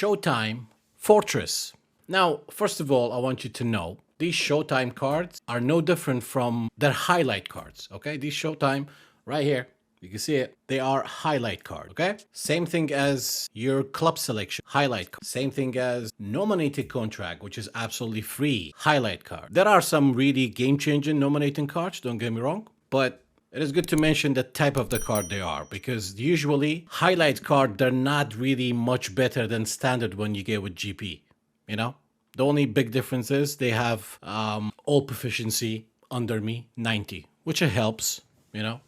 Showtime Fortress. Now, first of all, I want you to know these Showtime cards are no different from their highlight cards, okay? These Showtime right here, you can see it. They are highlight card, okay? Same thing as your club selection, highlight card. Same thing as nominated contract, which is absolutely free, highlight card. There are some really game-changing nominating cards, don't get me wrong, but it is good to mention the type of the card they are, because usually highlight card, they're not really much better than standard one you get with GP, you know? The only big difference is they have all proficiency under me, 90, which it helps, you know?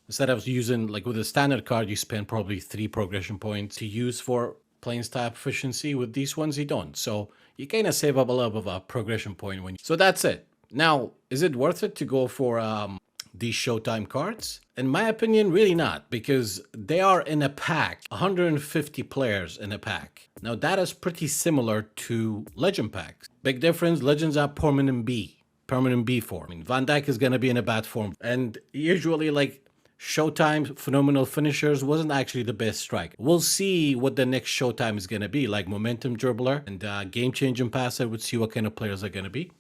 Instead of using, like with a standard card, you spend probably 3 progression points to use for playing style proficiency. With these ones, you don't. So you kind of save up a little bit of a progression point when you... So that's it. Now, is it worth it to go for these Showtime cards? In my opinion, really not, because they are in a pack, 150 players in a pack. Now that is pretty similar to Legend packs. Big difference, Legends are permanent B form. I mean, Van Dijk is going to be in a bad form. And usually like Showtime phenomenal finishers wasn't actually the best striker. We'll see what the next Showtime is going to be, like momentum dribbler and game-changing passer. We'll see what kind of players are going to be.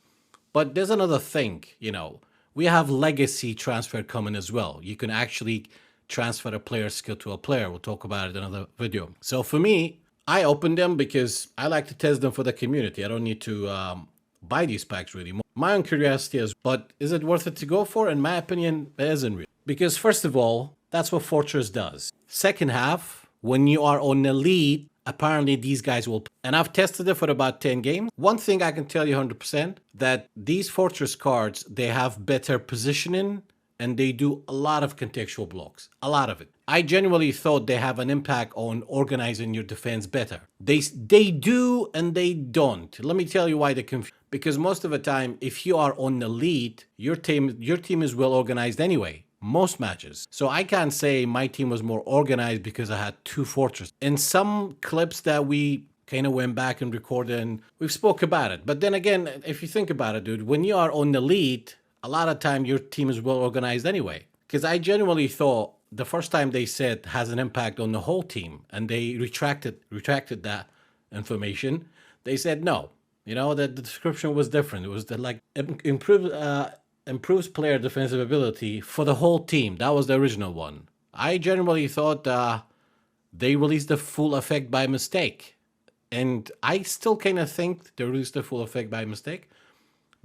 But there's another thing, you know. We have legacy transfer coming as well. You can actually transfer a player's skill to a player. We'll talk about it in another video. So for me, I opened them because I like to test them for the community. I don't need to buy these packs really. My own curiosity is, but is it worth it to go for? In my opinion, it isn't really. Because first of all, that's what Fortress does. Second half, when you are on the lead, apparently these guys will... And I've tested it for about 10 games. One thing I can tell you 100%, that these Fortress cards, they have better positioning and they do a lot of contextual blocks. A lot of it. I genuinely thought they have an impact on organizing your defense better. They do and they don't. Let me tell you why they're confused. Because most of the time, if you are on the lead, your team is well organized anyway. Most matches. So I can't say my team was more organized because I had 2 Fortress. In some clips that we kind of went back and recorded and we've spoke about it. But then again, if you think about it, dude, when you are on the lead, a lot of time your team is well organized anyway. Because I genuinely thought the first time they said has an impact on the whole team and they retracted that information. They said no. You know, that the description was different. It was the, like improves player defensive ability for the whole team. That was the original one. I generally thought they released the full effect by mistake. And I still kind of think they released the full effect by mistake.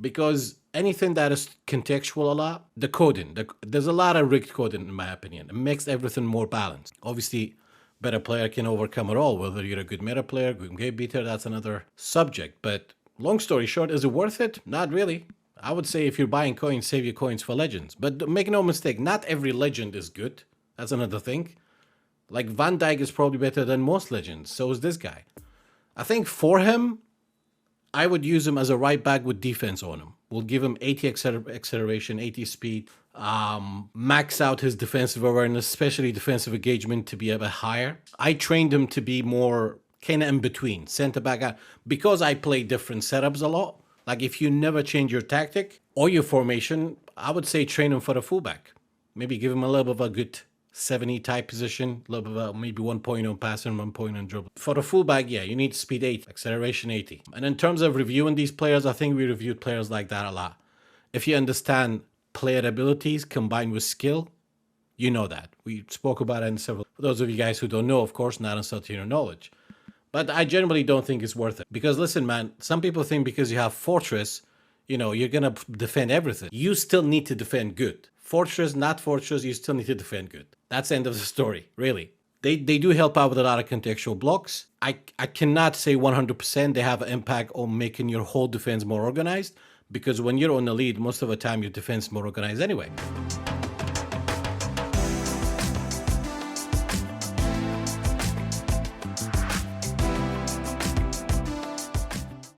Because anything that is contextual a lot, the coding, there's a lot of rigged coding in my opinion. It makes everything more balanced. Obviously, better player can overcome it all. Whether you're a good meta player, good game beater, that's another subject. But long story short, is it worth it? Not really. I would say if you're buying coins, save your coins for legends. But make no mistake, not every legend is good. That's another thing. Like Van Dijk is probably better than most legends. So is this guy. I think for him, I would use him as a right back with defense on him. We'll give him 80 acceleration, 80 speed. Max out his defensive awareness, especially defensive engagement, to be a bit higher. I trained him to be more kind of in between, center back. Because I play different setups a lot. Like if you never change your tactic or your formation, I would say train him for the fullback. Maybe give him a little bit of a good 70 type position, a little bit of maybe 1 point on passing, 1 point on dribble. For the fullback, yeah, you need speed 80, acceleration 80. And in terms of reviewing these players, I think we reviewed players like that a lot. If you understand player abilities combined with skill, you know that. We spoke about it in several... For those of you guys who don't know, of course, not insulting your knowledge. But I generally don't think it's worth it. Because listen, man, some people think because you have Fortress, you know, you're going to defend everything. You still need to defend good. Fortress, not Fortress, you still need to defend good. That's the end of the story, really. They do help out with a lot of contextual blocks. I cannot say 100% they have an impact on making your whole defense more organized. Because when you're on the lead, most of the time your defense is more organized anyway.